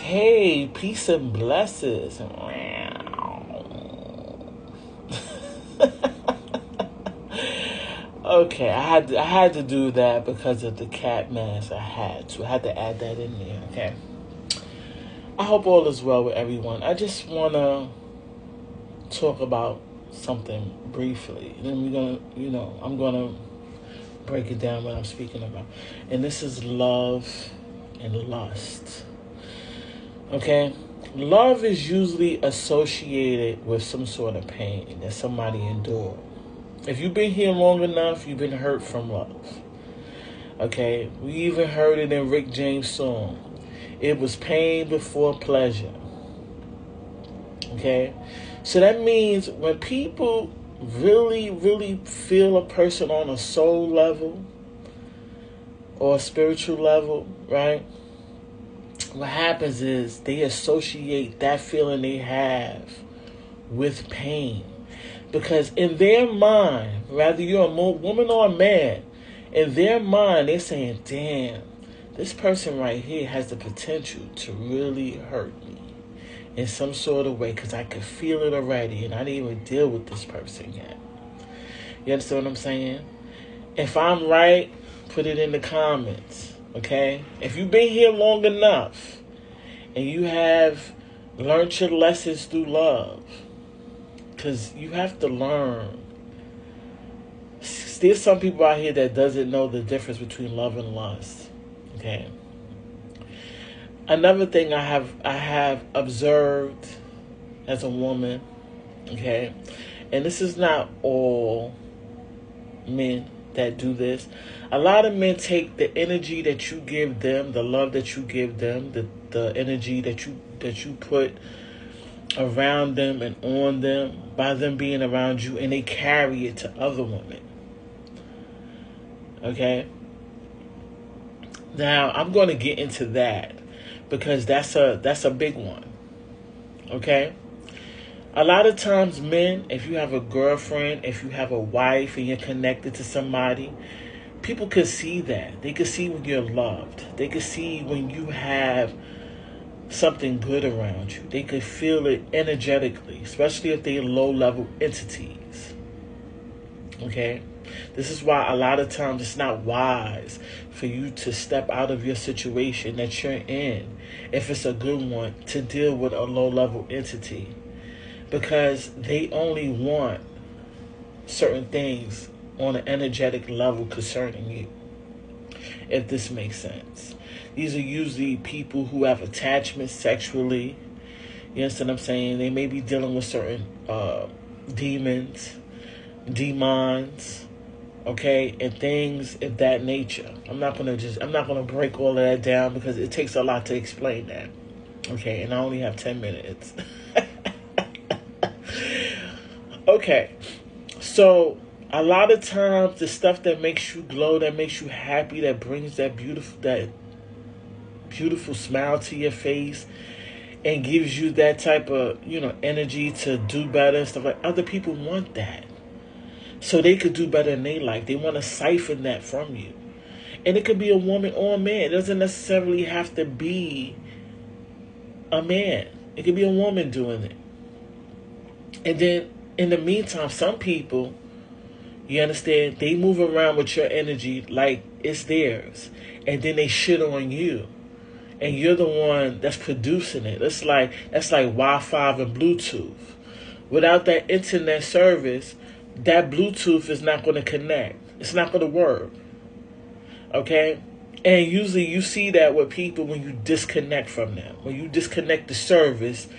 Hey, peace and blessings. Okay, I had to do that because of the cat mask. I had to add that in there. Okay. I hope all is well with everyone. I just wanna talk about something briefly. Then I'm gonna break it down what I'm speaking about. And this is love and lust. Okay? Love is usually associated with some sort of pain that somebody endured. If you've been here long enough, you've been hurt from love. Okay? We even heard it in Rick James' song. It was pain before pleasure. Okay? So that means when people really, really feel a person on a soul level or a spiritual level, right? What happens is they associate that feeling they have with pain. Because in their mind, whether you're a woman or a man, in their mind, they're saying, damn, this person right here has the potential to really hurt me in some sort of way because I could feel it already and I didn't even deal with this person yet. You understand what I'm saying? If I'm right, put it in the comments, okay? If you've been here long enough and you have learned your lessons through love, because you have to learn. There's some people out here that doesn't know the difference between love and lust. Okay. Another thing I have observed as a woman, okay, and this is not all men that do this. A lot of men take the energy that you give them, the love that you give them, the energy that you put around them and on them by them being around you, and they carry it to other women. Okay? Now, I'm going to get into that because that's a big one. Okay? A lot of times men, if you have a girlfriend, if you have a wife and you're connected to somebody, people can see that. They can see when you're loved. They can see when you have something good around you. They could feel it energetically, especially if they're low-level entities. Okay? This is why a lot of times it's not wise for you to step out of your situation that you're in, if it's a good one, to deal with a low-level entity. Because they only want certain things on an energetic level concerning you. If this makes sense. These are usually people who have attachments sexually. You understand what I'm saying? They may be dealing with certain demons, okay, and things of that nature. I'm not gonna break all of that down because it takes a lot to explain that. Okay, and I only have 10 minutes. Okay, so a lot of times the stuff that makes you glow, that makes you happy, that brings that beautiful smile to your face and gives you that type of, energy to do better and stuff, like other people want that. So they could do better than they like. They want to siphon that from you. And it could be a woman or a man. It doesn't necessarily have to be a man. It could be a woman doing it. And then in the meantime, some people, you understand, they move around with your energy like it's theirs. And then they shit on you. And you're the one that's producing it. That's like Wi-Fi and Bluetooth. Without that internet service, that Bluetooth is not going to connect. It's not going to work. Okay? And usually you see that with people when you disconnect from them. When you disconnect the service,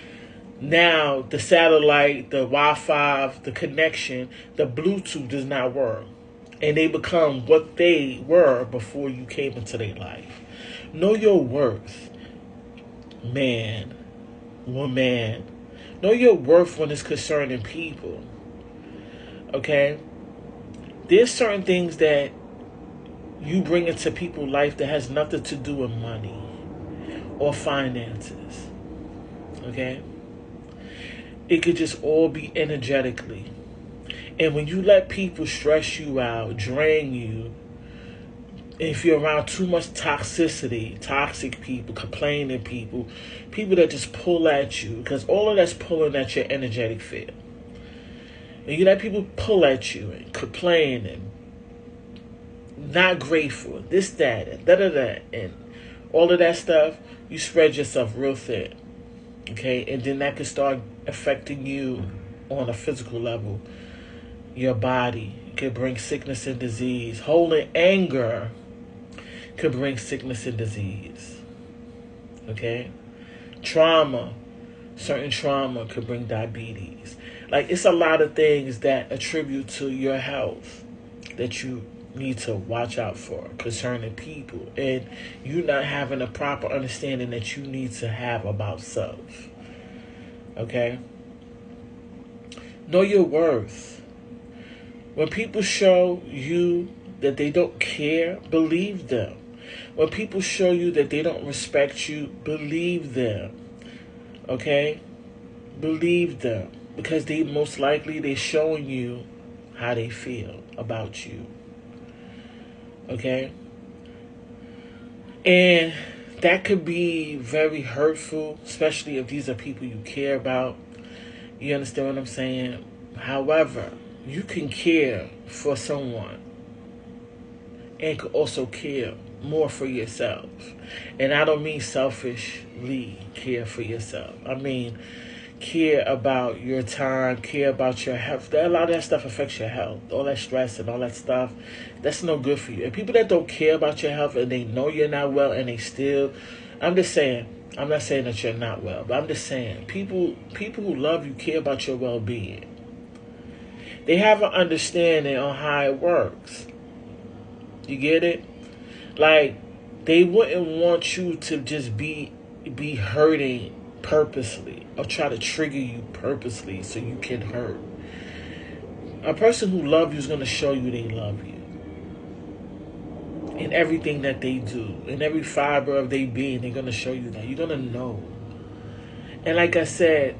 now the satellite, the Wi-Fi, the connection, the Bluetooth does not work. And they become what they were before you came into their life. Know your worth, man, woman. Know your worth when it's concerning people. Okay? There's certain things that you bring into people's life that has nothing to do with money or finances. Okay? It could just all be energetically. And when you let people stress you out, drain you, if you're around too much toxicity, toxic people, complaining people, people that just pull at you, because all of that's pulling at your energetic field. And you let people pull at you and complain and not grateful, this, that, and da-da-da, and all of that stuff, you spread yourself real thin. Okay? And then that can start affecting you on a physical level. Your body could bring sickness and disease. Holding anger could bring sickness and disease. Okay? Trauma, certain trauma could bring diabetes. Like, it's a lot of things that attribute to your health that you need to watch out for concerning people, and you not having a proper understanding that you need to have about self. Okay? Know your worth. When people show you that they don't care, believe them. When people show you that they don't respect you, believe them. Okay? Believe them. Because they most likely they're showing you how they feel about you. Okay? And that could be very hurtful, especially if these are people you care about. You understand what I'm saying? However, you can care for someone and could also care more for yourself. And I don't mean selfishly care for yourself. I mean care about your time, care about your health. A lot of that stuff affects your health. All that stress and all that stuff, that's no good for you. And people that don't care about your health and they know you're not well and they still, I'm just saying, I'm not saying that you're not well, but I'm just saying people who love you care about your well-being. They have an understanding on how it works. You get it? Like, they wouldn't want you to just be hurting purposely or try to trigger you purposely so you can hurt. A person who loves you is going to show you they love you. In everything that they do, in every fiber of their being, they're going to show you that. You're going to know. And like I said,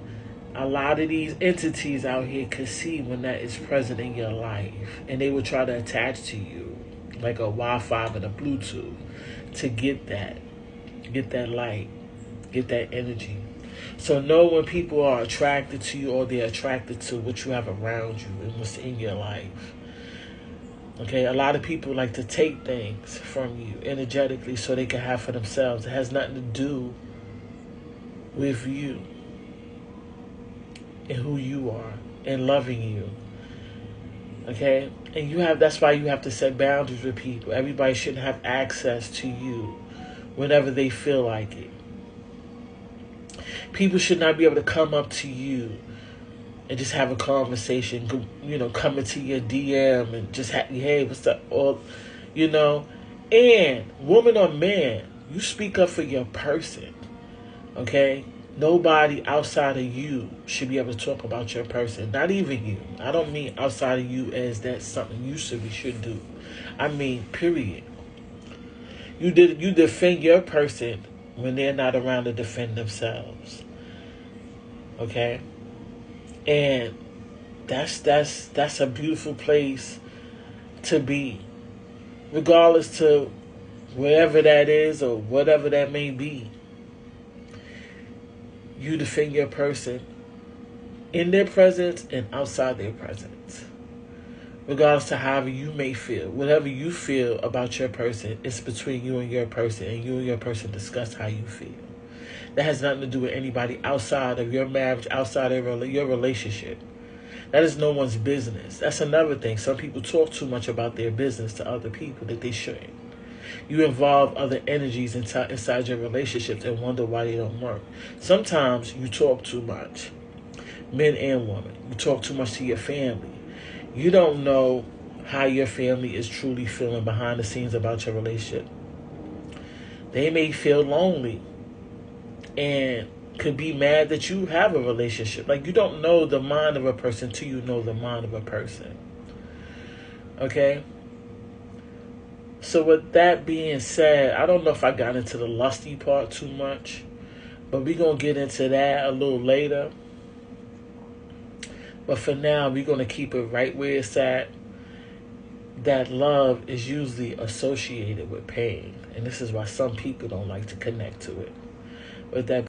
a lot of these entities out here can see when that is present in your life. And they will try to attach to you like a Wi-Fi and a Bluetooth to get that light, get that energy. So know when people are attracted to you or they're attracted to what you have around you and what's in your life. Okay, a lot of people like to take things from you energetically so they can have for themselves. It has nothing to do with you and who you are and loving you. Okay? And that's why you have to set boundaries with people. Everybody shouldn't have access to you whenever they feel like it. People should not be able to come up to you and just have a conversation, come into your DM and just hey, what's up? Or, and woman or man, you speak up for your person, okay? Nobody outside of you should be able to talk about your person, not even you. I don't mean outside of you as that's something you should do. I mean, period. You defend your person when they're not around to defend themselves. Okay? And that's a beautiful place to be. Regardless to wherever that is or whatever that may be. You defend your person in their presence and outside their presence. Regardless to however you may feel. Whatever you feel about your person, it's between you and your person, and you and your person discuss how you feel. That has nothing to do with anybody outside of your marriage, outside of your relationship. That is no one's business. That's another thing. Some people talk too much about their business to other people that they shouldn't. You involve other energies inside your relationships and wonder why they don't work. Sometimes you talk too much. Men and women. You talk too much to your family. You don't know how your family is truly feeling behind the scenes about your relationship. They may feel lonely and could be mad that you have a relationship. Like, you don't know the mind of a person till you know the mind of a person. Okay? So with that being said, I don't know if I got into the lusty part too much, but we're going to get into that a little later. But for now, we're going to keep it right where it's at. that love is usually associated with pain. And this is why some people don't like to connect to it. With that